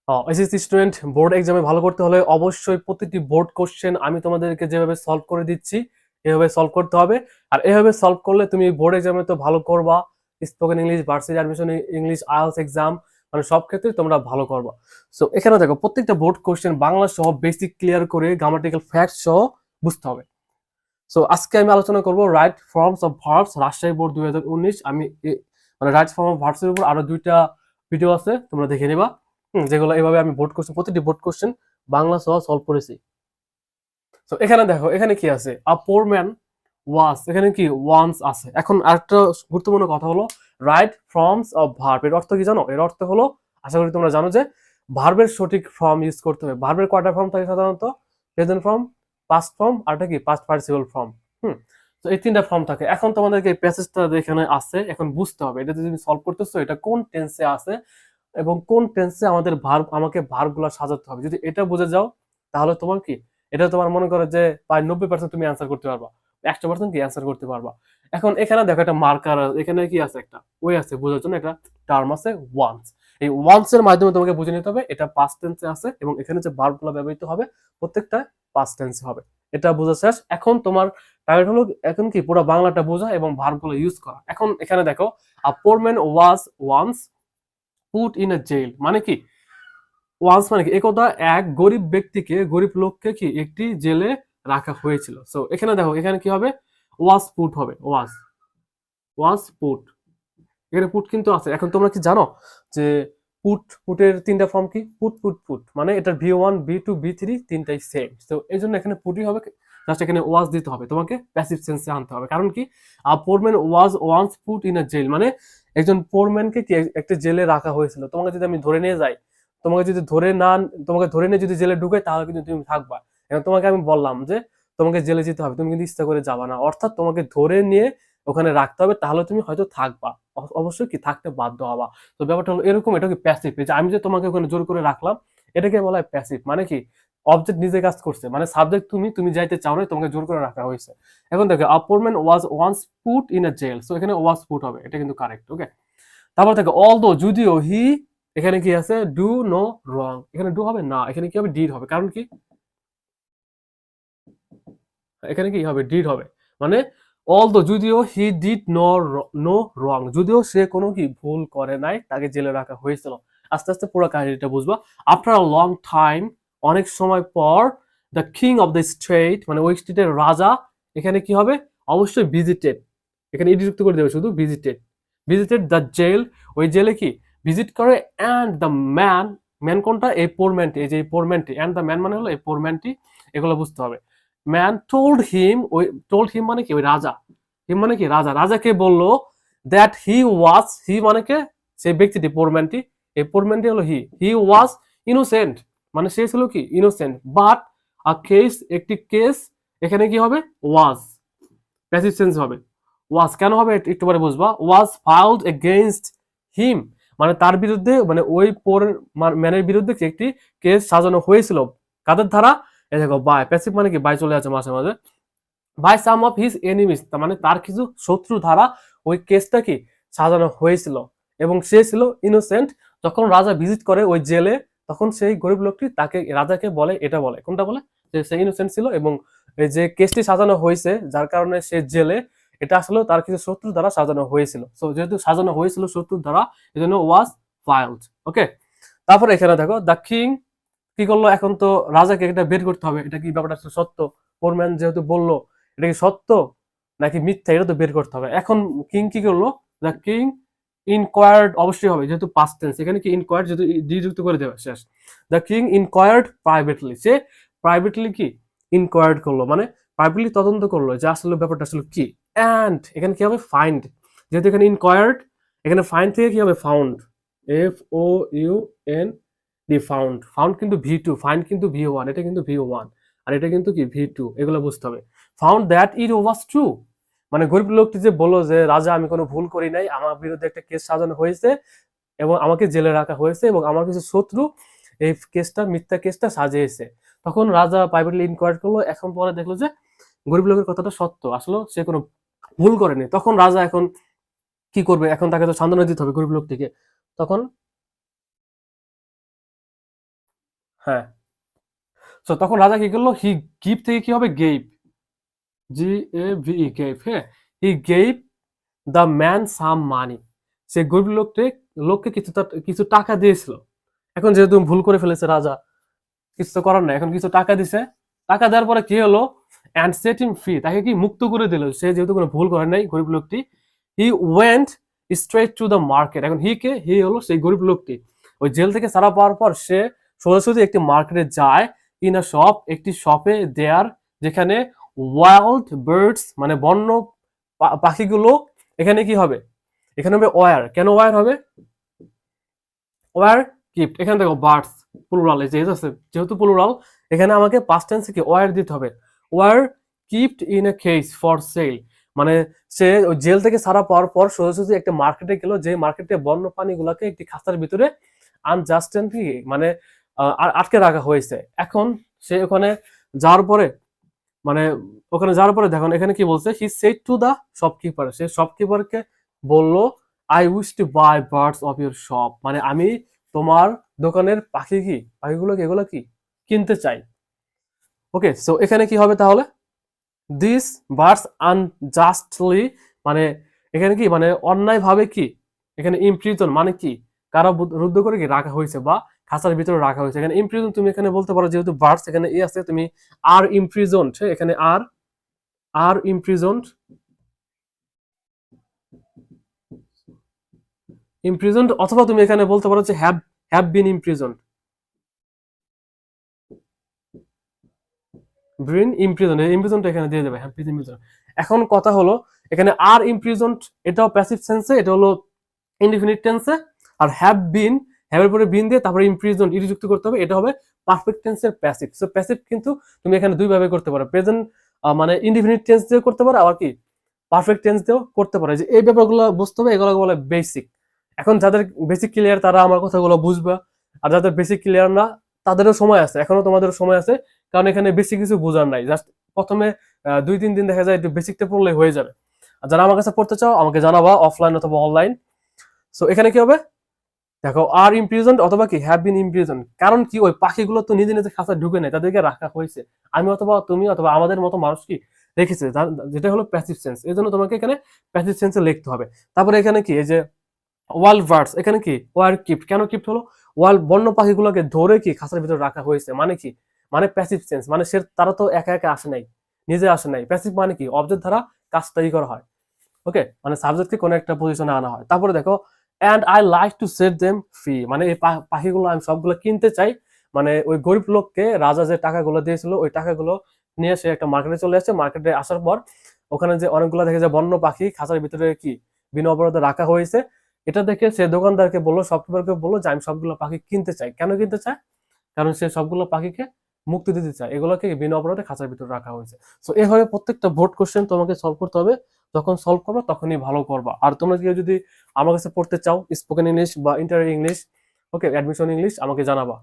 SSC student, board এক্সামে ভালো করতে হলে অবশ্যই প্রতিটি বোর্ড কোশ্চেন আমি তোমাদেরকে যেভাবে সলভ করে দিচ্ছি এভাবে সলভ করতে হবে। আর এভাবে সলভ করলে তুমি বোর্ড এক্সামে তো ভালো করবা, spoken English, varsity admission English, IELTS exam, মানে সব ক্ষেত্রে তোমরা ভালো করবা। সো এখানে দেখো প্রত্যেকটা বোর্ড কোশ্চেন বাংলা সহ বেসিক ক্লিয়ার করে গ্রামাটিক্যাল ফ্যাক্ট সহ বুঝতে হবে। সো আজকে আমি আলোচনা করব right forms of verbs, Rajshahi board 2019। আমি মানে রাইট ফর্ম অফ ভার্বস এর উপর আরো দুইটা ভিডিও আছে, তোমরা দেখে নিবা। যেগুলো এভাবে আমি বোর্ড কোশ্চেন, প্রতিটি বোর্ড কোশ্চেন বাংলা সহ সলভ করেছি। তো এখানে দেখো, এখানে কি আছে, আ পোর ম্যান ওয়াজ, এখানে কি ওয়ান্স আছে। এখন আরেকটা গুরুত্বপূর্ণ কথা হলো রাইট ফর্মস অফ ভার্ব, এর অর্থ কি জানো? এর অর্থ হলো, আশা করি তোমরা জানো যে ভার্বের সঠিক ফর্ম ইউজ করতে হবে। ভার্বের কয়টা ফর্ম থাকে সাধারণত? প্রেজেন্ট ফর্ম, পাস্ট ফর্ম, আর কি পাস্ট পার্টিসিপল ফর্ম। হুম তো এই তিনটা ফর্ম থাকে। এখন তোমাদেরকে এই প্যাসেজটা এখানে আছে, এখন বুঝতে হবে এটা যদি সলভ করতেছো এটা কোন টেন্সে আছে এবং কোন টেন্সে আমাদের ভার্ব, আমাকে ভার্বগুলো সাজাতে হবে। যদি এটা বুঝে যাও তাহলে তোমার কি, এটা তোমার মনে করে যে প্রায় 90% তুমি অ্যান্সার করতে পারবা, 100% কি অ্যান্সার করতে পারবা। এখন এখানে দেখো একটা মার্কার, এখানে কি আছে, একটা ওয়ে আছে বোঝার জন্য, একটা টার্ম আছে ওয়ান্স। এই ওয়ান্স এর মাধ্যমে তোমাকে বুঝে নিতে হবে এটা পাস্ট টেন্সে আছে এবং এখানে যে ভার্বগুলো ব্যবহৃত হবে প্রত্যেকটা পাস্ট টেন্সে হবে। এটা বোঝা শেষ। এখন তোমার টার্গেট হলো এখন কি পুরো বাংলাটা বোঝা এবং ভার্বগুলো ইউজ করা। এখন এখানে দেখো, a poor man was once put in a jail, মানে কি ওয়ান্স মানে কি, একদা এক গরিব ব্যক্তিকে, গরিব লোককে কি একটি জেলে রাখা হয়েছিল। সো এখানে দেখো, এখানে কি হবে, ওয়াজ পুট হবে, ওয়াজ, ওয়াজ পুট, এখানে পুট কিন্তু আছে। এখন তোমরা কি জানো যে পুটের তিনটা ফর্ম কি? পুট পুট পুট, মানে এটার ভি1 ভি2 ভি3 তিনটাই সেম। তো এই জন্য এখানে পুটই হবে, জাস্ট এখানে ওয়াজ দিতে হবে, তোমাকে প্যাসিভ সেন্সে আনতে হবে। কারণ কি, poor man was once put in a jail, মানে একজন পোরম্যানকে কি একটা জেলে রাখা হয়েছিল। তোমাকে যদি আমি ধরে নিয়ে যাই, তোমাকে যদি ধরে না, তোমাকে ধরে নিয়ে যদি জেলে ঢুকে তাহলে কিন্তু তুমি থাকবা। এখন তোমাকে আমি বললাম যে তোমাকে জেলে যেতে হবে, তুমি কিন্তু ইচ্ছা করে যাবা না, অর্থাৎ তোমাকে ধরে নিয়ে ওখানে রাখতে হবে, তাহলে তুমি হয়তো থাকবা, অবশ্যই কি থাকতে বাধ্য হবা। তো ব্যাপারটা হলো এরকম, এটা কি প্যাসিভ, যে আমি যে তোমাকে ওখানে জোর করে রাখলাম এটাকে বলা হয় প্যাসিভ। মানে কি, অবজেক্ট নিজে কাজ করছে, মানে সাবজেক্ট তুমি, তুমি যাইতে চাও না, তোমাকে জোর করে রাখা হয়েছে। এখন দেখো, a poor man was once put in a jail, so এখানে ওয়াজ পুট হবে, এটা কিন্তু কারেক্ট। ওকে, তারপর দেখো অলদো, যদিও, হি, এখানে কি আছে, ডু নো রং, এখানে ডু হবে না, এখানে কি হবে, ডিড হবে। কারণ কি, এখানে কি হবে, ডিড হবে। মানে অলদো, যদিও, হি ডিড নো রং, যদিও সে কোনো কি ভুল করে নাই, তাকে জেলে রাখা হয়েছিল। আস্তে আস্তে পুরো কাহিনীটা বুঝবা। আফটার আ লং টাইম, অনেক সময় পর, the king of the state, মানে ওই স্টেটের রাজা, এখানে কি হবে, অবশ্যই ভিজিটেড, এখানে ইডি যুক্ত করে দেবে শুধু, ভিজিটেড, ভিজিটেড দ্য জেল, ওই জেলে কি ভিজিট করে। অ্যান্ড দ্য ম্যান, ম্যান কোনটা, এই পোরম্যানটি, এই যে এই পোরম্যানটি, অ্যান্ড দ্য ম্যান মানে হলো এই পোরম্যানটি, এগুলো বুঝতে হবে। ম্যান টোল্ড হিম, ওই টোল্ড হিম মানে কি, ওই রাজা, হিম মানে কি রাজা, রাজাকে বললো দ্যাট হি ওয়াজ, হি মানে কে, সেই ব্যক্তিটি, পোরম্যানটি, এই পোরম্যানটি হলো হি, হি ওয়াজ ইনোসেন্ট, মানে সে ছিল কি ইনোসেন্ট, বাট আ কেস, একটি কেস, এখানে কি হবে, ওয়াজ, প্যাসিভ সেন্স হবে। ওয়াজ কেন হবে একটু পরে বুঝবা। ওয়াজ ফাইলড এগেইনস্ট হিম, মানে তার বিরুদ্ধে, মানে ওই পোর ম্যানের বিরুদ্ধে একটি কেস সাজানো হয়েছিল। কাদের ধারা? এই দেখো, বাই, প্যাসিভ মানে কি বাই চলে আছে মাঝে মাঝে, by some of his enemies, তার মানে তার কিছু শত্রু ধারা ওই কেসটা কি সাজানো হয়েছিল, এবং সে ছিল ইনোসেন্ট। যখন রাজা ভিজিট করে ওই জেলে, তখন সেই গরিব লোকটি তাকে, রাজাকে বলে, এটা বলে, কোনটা বলে, যে সে ইনোসেন্ট ছিল এবং এই যে কেসটি সাজানো হয়েছে যার কারণে সে জেলে, এটা আসলে তার কিছু শত্রু দ্বারা সাজানো হয়েছিল। সো যেহেতু সাজানো হয়েছিল শত্রুর দ্বারা, এই জন্য ওয়াজ ফাইলড। ওকে, তারপরে এখানে দেখো, দ্য কিং কি করলো, এখন তো রাজাকে এটা বের করতে হবে, এটা কি ব্যাপারটা সত্য, ফোরম্যান যেহেতু বললো, এটা কি সত্য নাকি মিথ্যা, এটা তো বের করতে হবে। এখন কিং কি করলো, দ্য কিং ইনকোয়ার্ড, অবশ্যই হবে যেহেতু পাস্ট টেন্স, এখানে কি ইনকোয়ার্ড, যেহেতু ডি যুক্ত করে দেবে শেষ। The king ইনকোয়ার্ড privately, say privately কি ইনকোয়ার্ড করলো, মানে প্রাইভেটলি তদন্ত করলো যে আসলে ব্যাপারটা আসলে কি। অ্যান্ড এখানে কি হবে, ফাইন্ড, যেহেতু এখানে ইনকোয়ার্ড, এখানে ফাইন্ড থেকে কি হবে, found, FOUN D, found, found কিন্তু ভি2, ফাইন্ড কিন্তু ভি1, এটা কিন্তু ভি1, আর এটা কিন্তু কি ভি2, এগুলো বুঝতে হবে। Found that it was true, মানে গরিব লোকটি যে বললো যে রাজা আমি কোনো ভুল করি নাই, আমার বিরুদ্ধে একটা কেস সাজানো হয়েছে এবং আমাকে জেলে রাখা হয়েছে এবং আমার কিছু শত্রু এই কেসটা, মিথ্যা কেসটা সাজিয়েছে। তখন রাজা প্রাইভেটলি ইনকোয়ার করলো, এখন পরে দেখলো যে গরিব লোকের কথাটা সত্য, আসলে সে কোনো ভুল করেনি। তখন রাজা এখন কি করবে, এখন তাকে তো সান্ত্বনা দিতে হবে গরিব লোকটিকে। তখন হ্যাঁ, তো তখন রাজা কি করলো, হি গিভ থেকে কি হবে, গেভ, GAVE, গেভ। হ্যাঁ, হি গেভ দ্য ম্যান সাম মানি, সে গরিব লোককে কিছু টাকা দিয়েছিল। এখন যেহেতু ভুল করে ফেলেছে রাজা, কিছু তো করার নাই, এখন কিছু টাকা দিছে। টাকা দেওয়ার পরে কি হলো, অ্যান্ড সেট হিম ফ্রি, তাকে কি মুক্ত করে দিল, সে যেহেতু কোনো ভুল করে নাই গরিব লোকটি। He went straight to the market, এখন হি হলো সেই গরিব লোকটি। ওই জেল থেকে ছাড়া পাওয়ার পর সে সোজাসুজি একটি মার্কেটে যায়, ইন আ শপ, একটি শপে, দেয়ার, যেখানে ওয়াইল্ড বার্ডস মানে বন্য পাখিগুলো, এখানে কি হবে, এখানে হবে ওয়ার। কেন ওয়ার হবে, ওয়ার কিপ্ট, এখানে দেখো বার্ডস প্লুরাল, যেহেতু প্লুরাল এখানে আমাকে পাস্ট টেন্সে কি ওয়ার দিতে হবে। War kept in a cage for sale, মানে সে ওই জেল থেকে ছাড়া পাওয়ার পর সোজাসুজি একটা মার্কেটে গেল, যে মার্কেটে বন্য প্রাণীগুলোকে একটি খাঁচার ভিতরে আনজাস্টেন্টলি মানে আটকে রাখা হয়েছে। এখন সে ওখানে যাওয়ার পরে, মানে ওখানে যাওয়ার পরে দেখুন এখানে কি বলছে, he said to the shopkeeper, সে শপকিপারকে বলল, I wish to buy birds of your shop, মানে আমি তোমার দোকানের পাখিগুলোকে এগুলো কি কিনতে চাই। ওকে, সো এখানে কি হবে তাহলে, দিস বার্ডস আনজাস্টলি, মানে এখানে কি মানে অন্যায় ভাবে কি, এখানে ইমপ্রিজন মানে কি কারারুদ্ধ করে কি রাখা হয়েছে বা খাঁচার ভিতরে রাখা হয়েছে। এখানে ইমপ্রিজন তুমি এখানে বলতে পারো, যেহেতু বার্ডস এখানে আছে, তুমি আর ইমপ্রিজনড, এখানে আর ইমপ্রিজনড, অথবা তুমি এখানে বলতে পারো যে হ্যাভ বিন ইমপ্রিজনড, ইমপ্রিজনটা এখানে দিয়ে দেবে, হ্যাভ বিন ইমপ্রিজনড। এখন কথা হলো, এখানে আর ইমপ্রিজনড এটাও প্যাসিভ সেন্সে, এটা হলো ইনডিফিনিট টেন্সে, আর হ্যাভের পরে বিন দিয়ে তারপরে ইমপ্রিজনড ইডি যুক্ত করতে হবে, এটা হবে পারফেক্ট টেন্সের প্যাসিভ। সো প্যাসিভ কিন্তু তুমি এখানে দুই ভাবে করতে পারো, প্রেজেন্ট মানে ইনডিফিনিট টেন্স দিয়ে করতে পারো, আবার কি পারফেক্ট টেন্স দিয়েও করতে পারো। যে এই ব্যাপারগুলো বুঝতে হবে, এগুলো বলে বেসিক। এখন যাদের বেসিক ক্লিয়ার তারা আমার কথাগুলো বুঝবে, আর যাদের বেসিক ক্লিয়ার না তাদেরও সময় আছে, এখনো তোমাদেরও সময় আছে, কারণ এখানে বেশি কিছু বোঝার নাই, জাস্ট প্রথমে 2-3 দিন দেখা যায় বেসিকটা পড়লে হয়ে যাবে। আর যারা আমার কাছে পড়তে চাও আমাকে জানাবা, অফলাইন অথবা অনলাইন। সো এখানে কি হবে, দেখো আর ইমপ্রিজনড অথবা কি হ্যাভ বিন ইমপ্রিজনড, কারণ কি ওই পাখিগুলো তো নিজে নিজে খাঁচা ঢুকে নেয়, তাদেরকে রাখা হয়েছে, আমি অথবা তুমি অথবা আমাদের মতো মানুষ কি রেখেছে, যেটা হলো প্যাসিভ সেন্স, এই জন্য তোমাকে এখানে প্যাসিভ সেন্সে লিখতে হবে। তারপরে এখানে কি এই যে ওয়াইল্ড বার্ডস, এখানে কি ওয়ার কিপ্ট, কেন কিপ্ট হলো, ওয়াইল্ড বন্য পাখিগুলোকে ধরে কি খাঁচার ভিতরে রাখা হয়েছে, মানে কি মানে প্যাসিভ সেন্স, মানে সে তারা তো একা একা আসে নাই, নিজে আসে নাই। প্যাসিভ মানে কি অবজেক্ট দ্বারা কাজটাই করা হয়। ওকে, মানে সাবজেক্টকে কোনো একটা পজিশনে আনা হয়। তারপরে দেখো and I like to set them free, মানে এই পাখিগুলো আমি সবগুলো কিনতে চাই, মানে ওই গরিব লোককে রাজা যে টাকাগুলো দিয়েছিল ওই টাকাগুলো নিয়ে সে একটা মার্কেটে চলে আসছে। মার্কেটে আসার পর ওখানে যে অনেকগুলো দেখে যে বন্য পাখি খাঁচার ভিতরে কি বিনা অপরাধে রাখা হয়েছে, এটা দেখে সে দোকানদারকে বললো, শপকিপারকে বললো যে আমি সবগুলো পাখি কিনতে চাই। কেন কিনতে চায়, কারণ সে সবগুলো পাখিকে মুক্তি দিতে চায়, এগুলোকে বিনা অপরাধে খাঁচার ভিতরে রাখা হয়েছে। সো এভাবে প্রত্যেকটা বোর্ড কোশ্চেন তোমাকে সলভ করতে হবে, যখন সলভ করবা তখনই ভালো করবা। আর তোমরা কেউ যদি আমার কাছে পড়তে চাও স্পোকেন ইংলিশ বা ইন্টার ইংলিশ, ওকে, অ্যাডমিশন ইংলিশ, আমাকে জানাবা।